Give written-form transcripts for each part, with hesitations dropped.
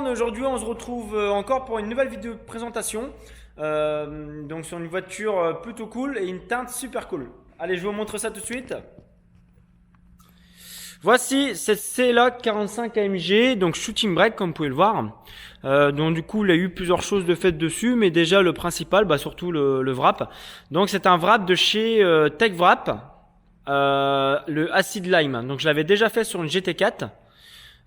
monde, aujourd'hui on se retrouve encore pour une nouvelle vidéo de présentation. Donc sur une voiture plutôt cool et une teinte super cool. Allez, je vous montre ça tout de suite. Voici cette CLA 45 AMG, donc shooting brake comme vous pouvez le voir. Donc du coup il y a eu plusieurs choses de faites dessus, mais déjà le principal, surtout le wrap. Donc c'est un wrap de chez Tech Wrap, le Acid Lime. Donc je l'avais déjà fait sur une GT4.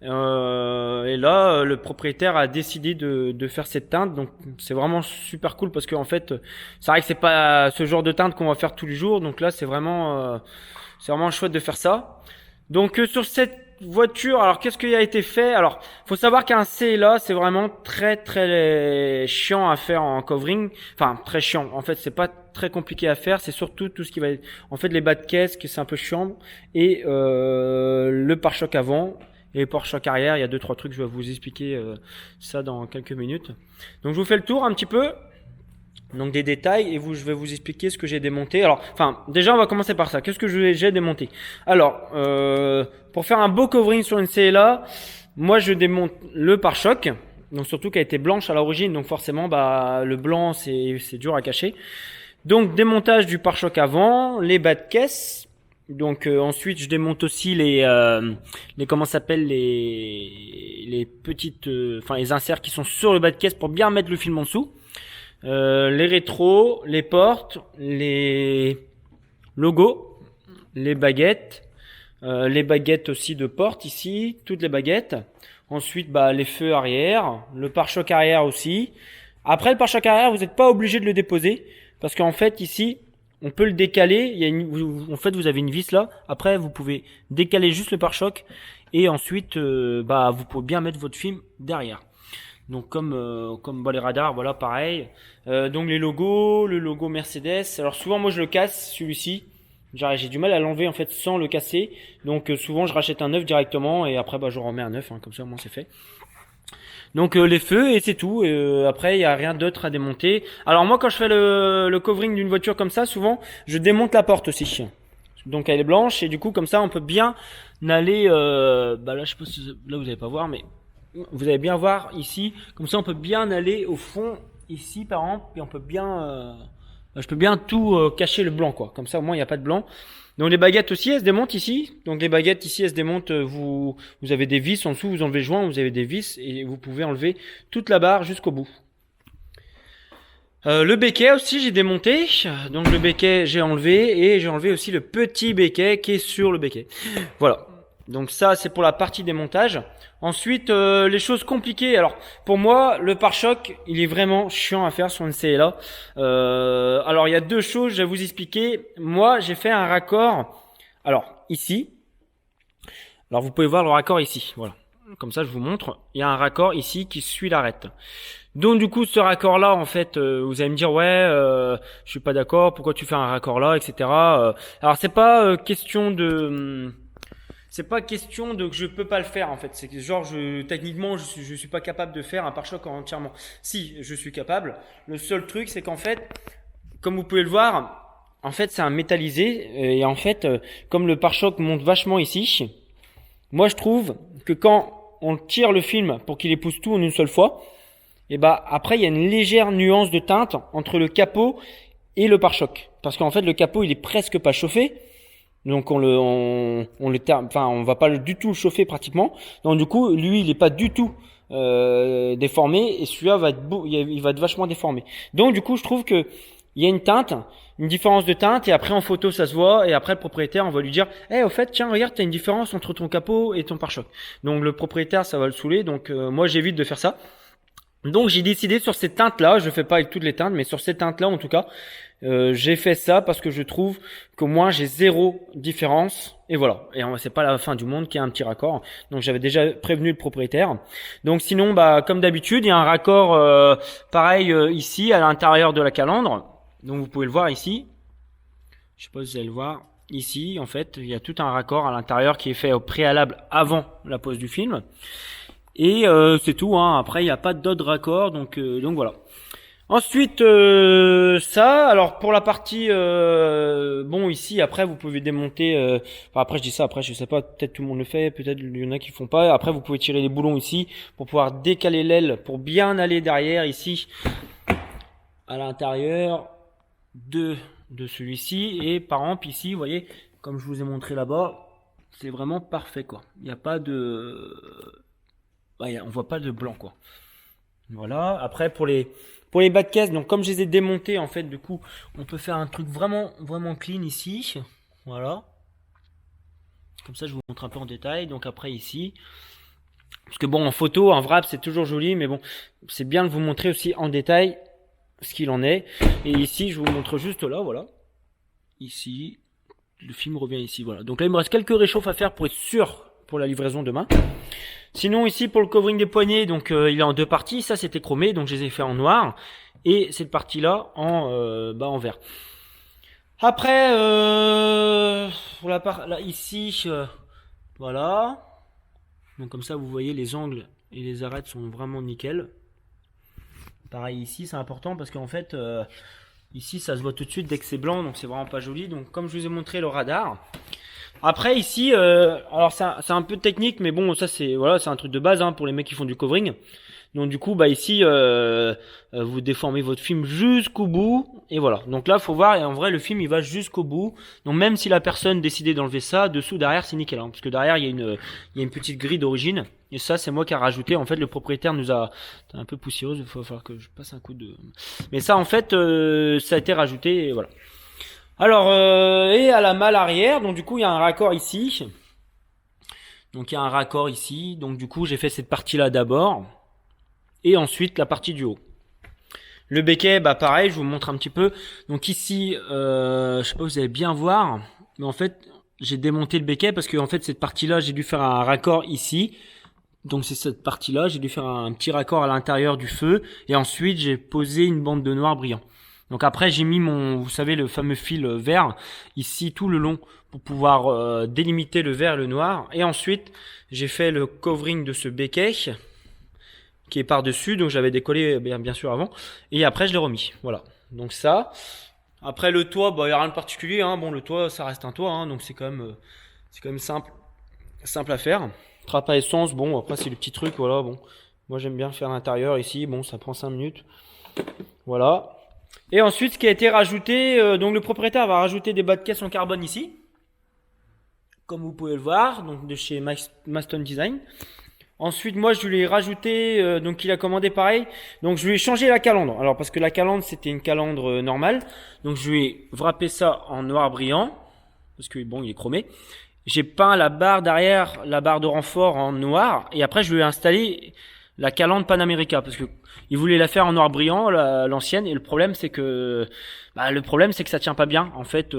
Et là, le propriétaire a décidé de faire cette teinte, donc c'est vraiment super cool parce qu'en fait, c'est vrai que c'est pas ce genre de teinte qu'on va faire tous les jours, donc là c'est vraiment chouette de faire ça. Donc sur cette voiture, alors qu'est-ce qui a été fait? Alors, faut savoir qu'un CLA c'est vraiment très chiant à faire en covering, enfin très chiant. En fait, c'est pas très compliqué à faire, c'est surtout tout ce qui va être, en fait, les bas de caisse que c'est un peu chiant et le pare-choc avant. Et pare-choc arrière, il y a 2-3 trucs, je vais vous expliquer ça dans quelques minutes. Donc je vous fais le tour un petit peu, donc des détails, et je vais vous expliquer ce que j'ai démonté. Alors, déjà on va commencer par ça. Qu'est-ce que j'ai démonté? Alors, pour faire un beau covering sur une CLA, moi je démonte le pare-choc, donc surtout qu'elle était blanche à l'origine, donc forcément le blanc c'est dur à cacher. Donc démontage du pare-choc avant, les bas de caisse. Donc ensuite je démonte aussi les comment ça s'appelle les petites les inserts qui sont sur le bas de caisse pour bien mettre le film en dessous. Les rétros, les portes, les logos, les baguettes aussi de porte ici, toutes les baguettes. Ensuite les feux arrière, le pare-choc arrière aussi. Après le pare-choc arrière, vous n'êtes pas obligé de le déposer parce qu'en fait ici on peut le décaler. En fait, vous avez une vis là. Après, vous pouvez décaler juste le pare-choc et ensuite, vous pouvez bien mettre votre film derrière. Donc comme les radars, voilà, pareil. Donc le logo Mercedes. Alors souvent, moi, je le casse celui-ci. J'ai du mal à l'enlever en fait sans le casser. Donc souvent, je rachète un neuf directement et après, je remets un neuf. Comme ça, au moins, c'est fait. Donc les feux et c'est tout. Après il y a rien d'autre à démonter. Alors moi quand je fais le covering d'une voiture comme ça, souvent je démonte la porte aussi. Donc elle est blanche et du coup comme ça on peut bien aller. Là je sais pas si là vous allez pas voir, mais vous allez bien voir ici. Comme ça on peut bien aller au fond ici par exemple et on peut bien. Je peux bien tout cacher le blanc quoi. Comme ça au moins il n'y a pas de blanc. Donc les baguettes aussi elles se démontent ici. Donc les baguettes ici elles se démontent. Vous avez des vis en dessous, vous enlevez le joint, vous avez des vis et vous pouvez enlever toute la barre jusqu'au bout. Le béquet aussi j'ai démonté. Donc le béquet j'ai enlevé et j'ai enlevé aussi le petit béquet qui est sur le béquet. Voilà. Donc ça c'est pour la partie démontage. Ensuite les choses compliquées. Alors pour moi le pare-choc il est vraiment chiant à faire sur une CLA. Alors il y a deux choses je vais vous expliquer. Moi j'ai fait un raccord. Alors ici. Alors vous pouvez voir le raccord ici. Voilà. Comme ça je vous montre. Il y a un raccord ici qui suit l'arête. Donc du coup ce raccord là en fait vous allez me dire je suis pas d'accord. Pourquoi tu fais un raccord là, etc. Alors c'est pas question de que je peux pas le faire en fait. C'est que genre techniquement je suis pas capable de faire un pare-choc entièrement. Si, je suis capable. Le seul truc c'est qu'en fait, comme vous pouvez le voir, en fait c'est un métallisé et en fait comme le pare-choc monte vachement ici, moi je trouve que quand on tire le film pour qu'il épouse tout en une seule fois, et après il y a une légère nuance de teinte entre le capot et le pare-choc parce qu'en fait le capot il est presque pas chauffé. Donc on va pas du tout le chauffer pratiquement. Donc du coup, lui, il est pas du tout déformé et celui-là va être il va être vachement déformé. Donc du coup, je trouve que il y a une différence de teinte et après en photo ça se voit et après le propriétaire on va lui dire au fait tiens regarde t'as une différence entre ton capot et ton pare-choc. Donc le propriétaire ça va le saouler. Donc moi j'évite de faire ça. Donc j'ai décidé sur ces teintes là, je fais pas avec toutes les teintes mais sur ces teintes là en tout cas. J'ai fait ça parce que je trouve qu'au moins j'ai zéro différence et voilà, et c'est pas la fin du monde qu'il y a un petit raccord. Donc j'avais déjà prévenu le propriétaire. Donc sinon comme d'habitude il y a un raccord pareil ici à l'intérieur de la calandre. Donc vous pouvez le voir ici, je sais pas si vous allez le voir ici. En fait il y a tout un raccord à l'intérieur qui est fait au préalable avant la pose du film et c'est tout hein. Après il n'y a pas d'autres raccords donc voilà. Ensuite, ça. Alors pour la partie, bon ici après vous pouvez démonter. Enfin, après je dis ça, après je sais pas, peut-être tout le monde le fait, peut-être il y en a qui le font pas. Après vous pouvez tirer les boulons ici pour pouvoir décaler l'aile pour bien aller derrière ici à l'intérieur de celui-ci et par exemple ici, vous voyez, comme je vous ai montré là-bas, c'est vraiment parfait quoi. Il n'y a pas de, ouais, on voit pas de blanc quoi. Voilà. Après pour les bas de caisse, donc comme je les ai démontés en fait, du coup, on peut faire un truc vraiment clean ici. Voilà. Comme ça, je vous montre un peu en détail. Donc après ici, parce que bon, en photo, un wrap c'est toujours joli, mais bon, c'est bien de vous montrer aussi en détail ce qu'il en est. Et ici, je vous montre juste là, voilà. Ici, le film revient ici, voilà. Donc là, il me reste quelques réchauffes à faire pour être sûr pour la livraison demain. Sinon ici pour le covering des poignets, donc il est en deux parties. Ça c'était chromé, donc je les ai fait en noir. Et cette partie là en vert. Après pour la part là ici, voilà. Donc comme ça vous voyez les angles et les arêtes sont vraiment nickel. Pareil ici c'est important parce qu'en fait ici ça se voit tout de suite dès que c'est blanc, donc c'est vraiment pas joli. Donc comme je vous ai montré le radar. Après ici, alors c'est un peu technique, mais bon ça c'est voilà, c'est un truc de base hein, pour les mecs qui font du covering. Donc du coup bah ici vous déformez votre film jusqu'au bout et voilà. Donc là faut voir et en vrai le film il va jusqu'au bout. Donc même si la personne décidait d'enlever ça, dessous derrière c'est nickel hein, parce que derrière il y a une petite grille d'origine et ça c'est moi qui a rajouté. En fait le propriétaire nous a un peu poussiéreuse, il va falloir que je passe un coup de. Mais ça en fait ça a été rajouté et voilà. Alors, et à la malle arrière, donc du coup il y a un raccord ici. Donc il y a un raccord ici, donc du coup j'ai fait cette partie-là d'abord. Et ensuite la partie du haut. Le becquet, bah pareil, je vous montre un petit peu. Donc ici, je sais pas si vous allez bien voir, mais en fait j'ai démonté le becquet parce que en fait cette partie-là j'ai dû faire un raccord ici. Donc c'est cette partie-là, j'ai dû faire un petit raccord à l'intérieur du feu. Et ensuite j'ai posé une bande de noir brillant. Donc après j'ai mis vous savez le fameux fil vert ici tout le long pour pouvoir délimiter le vert et le noir. Et ensuite j'ai fait le covering de ce becquet qui est par dessus, donc j'avais décollé bien sûr avant. Et après je l'ai remis. Voilà. Donc ça. Après le toit, bah y a rien de particulier. Hein. Bon le toit ça reste un toit, hein, donc c'est quand même simple à faire. Trappe à essence, bon après c'est le petit truc, voilà bon. Moi j'aime bien faire l'intérieur ici, bon ça prend 5 minutes. Voilà. Et ensuite, ce qui a été rajouté, donc le propriétaire va rajouter des bas de caisse en carbone ici, comme vous pouvez le voir, donc de chez Maston Design. Ensuite, moi, je lui ai rajouté, donc il a commandé pareil, donc je lui ai changé la calandre. Alors parce que la calandre c'était une calandre normale, donc je lui ai wrappé ça en noir brillant, parce que bon, il est chromé. J'ai peint la barre derrière, la barre de renfort en noir, et après je lui ai installé la calandre Panamérica parce que il voulait la faire en noir brillant l'ancienne et le problème c'est que ça tient pas bien en fait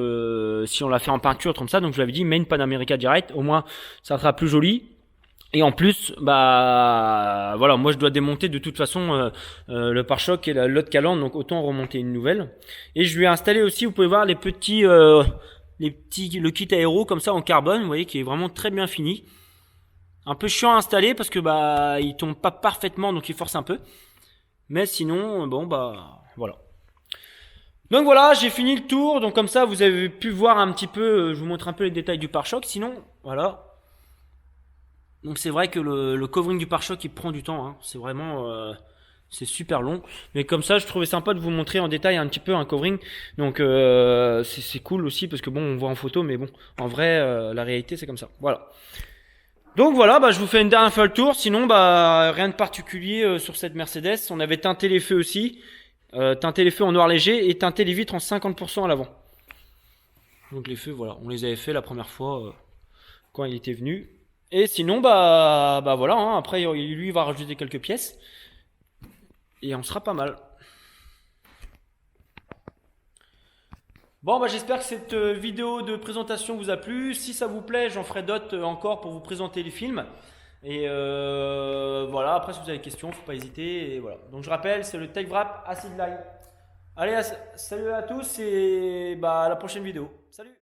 si on la fait en peinture comme ça. Donc je lui avais dit mets une Panamérica direct, au moins ça sera plus joli. Et en plus voilà, moi je dois démonter de toute façon le pare-choc et l'autre calandre, donc autant remonter une nouvelle. Et je lui ai installé aussi, vous pouvez voir le kit aéro comme ça en carbone, vous voyez, qui est vraiment très bien fini. Un peu chiant à installer parce que il tombe pas parfaitement, donc il force un peu. Mais sinon, bon voilà. Donc voilà, j'ai fini le tour. Donc comme ça, vous avez pu voir un petit peu. Je vous montre un peu les détails du pare-choc. Sinon, voilà. Donc c'est vrai que le covering du pare-choc il prend du temps. Hein. C'est vraiment, c'est super long. Mais comme ça, je trouvais sympa de vous montrer en détail un petit peu un covering. Donc c'est cool aussi parce que bon, on voit en photo, mais bon, en vrai, la réalité c'est comme ça. Voilà. Donc voilà, je vous fais une dernière fois le tour. Sinon, rien de particulier sur cette Mercedes. On avait teinté les feux aussi, teinté les feux en noir léger et teinté les vitres en 50% à l'avant. Donc les feux, voilà, on les avait fait la première fois quand il était venu. Et sinon, voilà. Hein, après, lui, il va rajouter quelques pièces et on sera pas mal. Bon, j'espère que cette vidéo de présentation vous a plu. Si ça vous plaît, j'en ferai d'autres encore pour vous présenter les films. Et voilà, après si vous avez des questions, faut pas hésiter. Et voilà. Donc je rappelle, c'est le Tech Wrap Acid Line. Allez, salut à tous et à la prochaine vidéo. Salut!